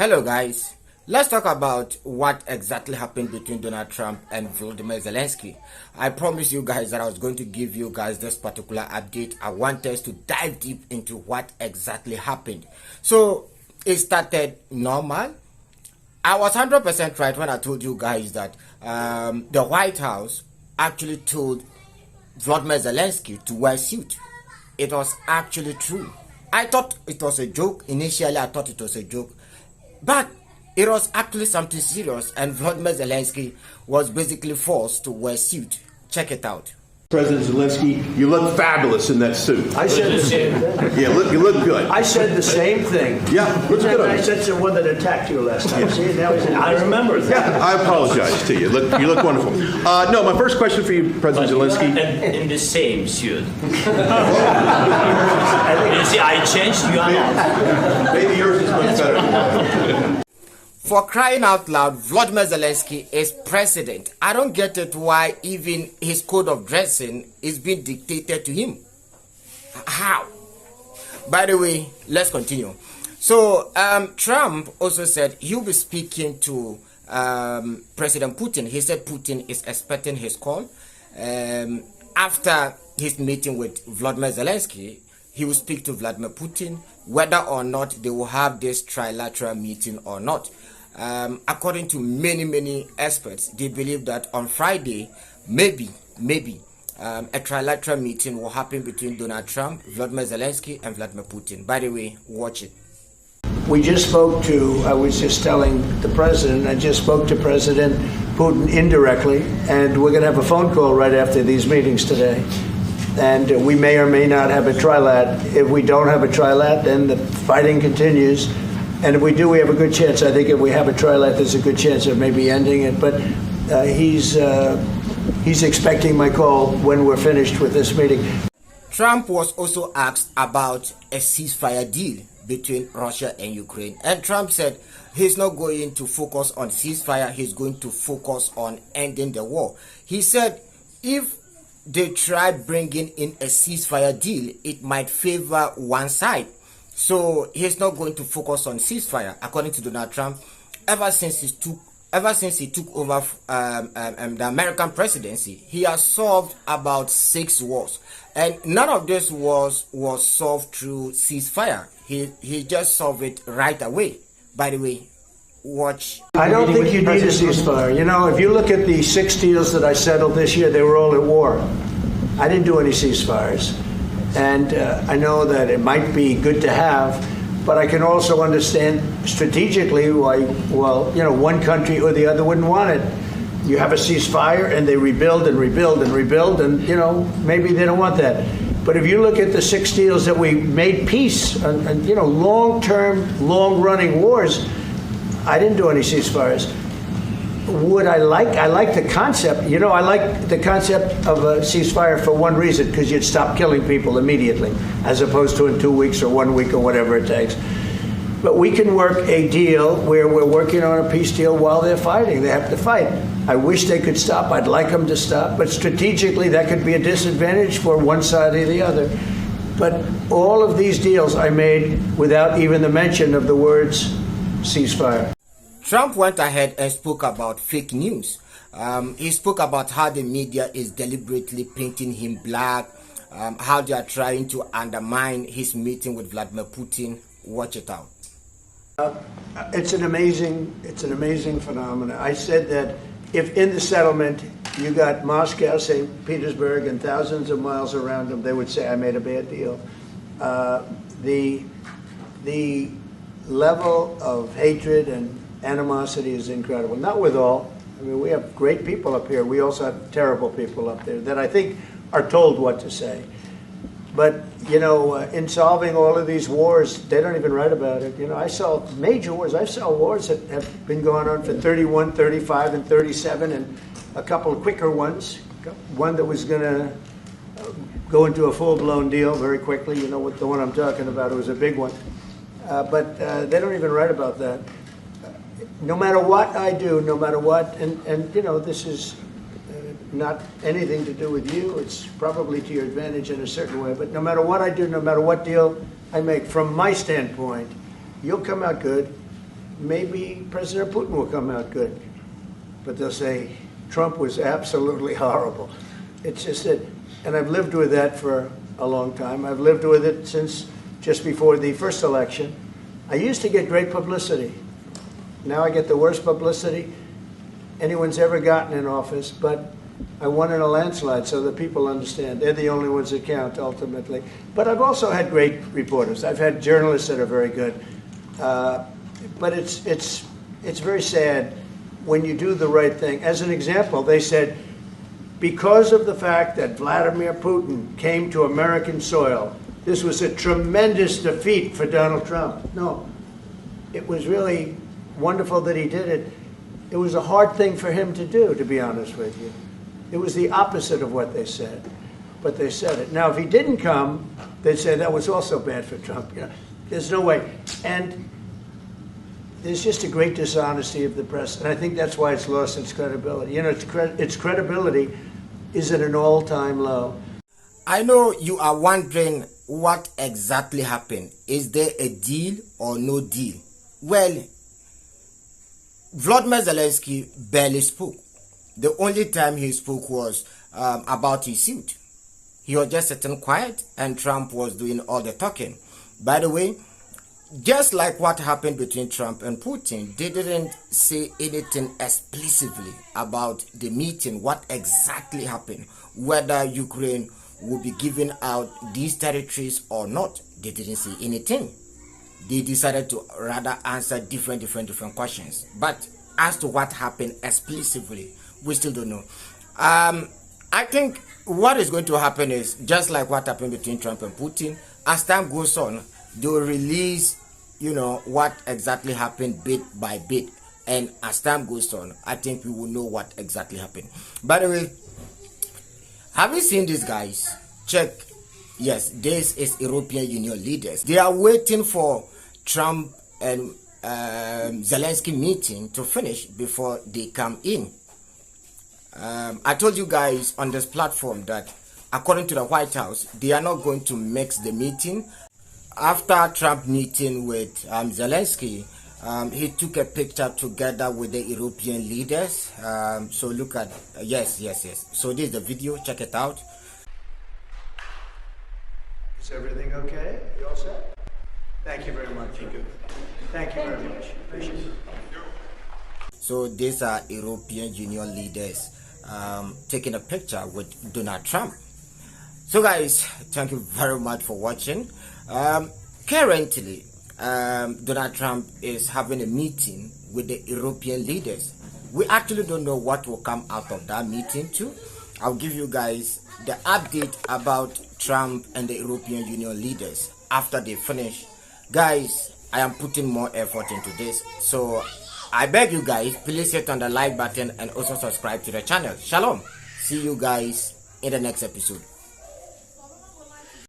Hello guys, let's talk about what exactly happened between Donald Trump and Volodymyr Zelensky. I promised you guys that I was going to give you guys this particular update. I want us to dive deep into what exactly happened. So it started normal. I was 100% right when I told you guys that the White House actually told Volodymyr Zelensky to wear a suit. It was actually true. I thought it was a joke. Initially, I thought it was a joke. But it was actually something serious, and Volodymyr Zelensky was basically forced to wear a suit. Check it out. President Zelensky, you look fabulous in that suit. I said the same thing. Yeah, you look good. I said the same thing. Yeah, looks good. I said the one that attacked you last time. Yeah. See, now he's I remember that. Yeah, I apologize to you. You look wonderful. No, my first question for you, President Zelensky. In the same suit. You see, I changed. You are not. Maybe yours is much better. For crying out loud, Volodymyr Zelensky is president. I don't get it why even his code of dressing is being dictated to him. How? By the way, let's continue. So Trump also said he'll be speaking to President Putin. He said Putin is expecting his call. After his meeting with Volodymyr Zelensky, he will speak to Vladimir Putin, whether or not they will have this trilateral meeting or not. According to many experts, they believe that on Friday, maybe a trilateral meeting will happen between Donald Trump, Volodymyr Zelensky, and Vladimir Putin. By the way, watch it. We just spoke to, I was just telling the president, I just spoke to President Putin indirectly, and we're going to have a phone call right after these meetings today. And we may or may not have a trilat. If we don't have a trilat, then the fighting continues. And if we do, we have a good chance. I think if we have a trilat, there's a good chance of maybe ending it. But he's expecting my call when we're finished with this meeting. Trump was also asked about a ceasefire deal between Russia and Ukraine. And Trump said he's not going to focus on ceasefire. He's going to focus on ending the war. He said if they try bringing in a ceasefire deal, it might favor one side. So he's not going to focus on ceasefire. According to Donald Trump, ever since he took over the American presidency, he has solved about 6 wars, and none of this wars was solved through ceasefire. He just solved it right away. By the way, watch. I don't think you need a ceasefire. You know, if you look at the 6 deals that I settled this year, they were all at war. I didn't do any ceasefires. And I know that it might be good to have, but I can also understand strategically why, well, you know, one country or the other wouldn't want it. You have a ceasefire and they rebuild and rebuild and rebuild, and, you know, maybe they don't want that. But if you look at the 6 deals that we made peace and you know, long-term, long-running wars, I didn't do any ceasefires. Would I like the concept, you know, I like the concept of a ceasefire for one reason, because you'd stop killing people immediately, as opposed to in 2 weeks or 1 week or whatever it takes. But we can work a deal where we're working on a peace deal while they're fighting. They have to fight. I wish they could stop. I'd like them to stop. But strategically, that could be a disadvantage for one side or the other. But all of these deals I made without even the mention of the words ceasefire. Trump went ahead and spoke about fake news. He spoke about how the media is deliberately painting him black, how they are trying to undermine his meeting with Vladimir Putin. Watch it out. It's an amazing phenomenon. I said that if in the settlement you got Moscow, St. Petersburg, and thousands of miles around them, they would say I made a bad deal. The level of hatred and animosity is incredible. Not with all. I mean, we have great people up here. We also have terrible people up there that I think are told what to say. But, you know, in solving all of these wars, they don't even write about it. You know, I saw major wars. I saw wars that have been going on for 31, 35, and 37, and a couple of quicker ones. One that was going to go into a full-blown deal very quickly. You know what the one I'm talking about. It was a big one. But they don't even write about that. No matter what I do, no matter what, and you know, this is not anything to do with you. It's probably to your advantage in a certain way. But no matter what I do, no matter what deal I make, from my standpoint, you'll come out good. maybe President Putin will come out good. But they'll say Trump was absolutely horrible. It's just that, and I've lived with that for a long time. I've lived with it since just before the first election. I used to get great publicity. Now I get the worst publicity anyone's ever gotten in office, but I won in a landslide, so that people understand. They're the only ones that count, ultimately. But I've also had great reporters. I've had journalists that are very good. But it's very sad when you do the right thing. As an example, they said, because of the fact that Vladimir Putin came to American soil, this was a tremendous defeat for Donald Trump. No, it was really wonderful that he did it. It was a hard thing for him to do, to be honest with you. It was the opposite of what they said, but they said it. Now, if he didn't come, they'd say that was also bad for Trump. You know, there's no way. And there's just a great dishonesty of the press, and I think that's why it's lost its credibility. You know, its credibility is at an all-time low. I know you are wondering what exactly happened. Is there a deal or no deal? Well, Volodymyr Zelensky barely spoke. The only time he spoke was about his suit. He was just sitting quiet and Trump was doing all the talking. By the way, just like what happened between Trump and Putin, they didn't say anything explicitly about the meeting, what exactly happened, whether Ukraine will be giving out these territories or not. They didn't say anything. They decided to rather answer different questions. But as to what happened explicitly, we still don't know. I think what is going to happen is just like what happened between Trump and Putin. As time goes on, they will release, you know, what exactly happened bit by bit. And as time goes on, I think we will know what exactly happened. By the way, have you seen these guys? Check. Yes, this is European Union leaders. They are waiting for Trump and Zelensky meeting to finish before they come in. I told you guys on this platform that according to the White House, they are not going to mix the meeting. After Trump meeting with Zelensky, he took a picture together with the European leaders. So look at, yes. So this is the video, check it out. Is everything okay? You all set? Thank you very much. Thank you very much. Appreciate it. So these are European Union leaders taking a picture with Donald Trump. So guys, thank you very much for watching. Currently, Donald Trump is having a meeting with the European leaders. We actually don't know what will come out of that meeting too. I'll give you guys the update about Trump and the European Union leaders after they finish. Guys, I am putting more effort into this, so I beg you guys, please hit on the like button and also subscribe to the channel. Shalom. See you guys in the next episode.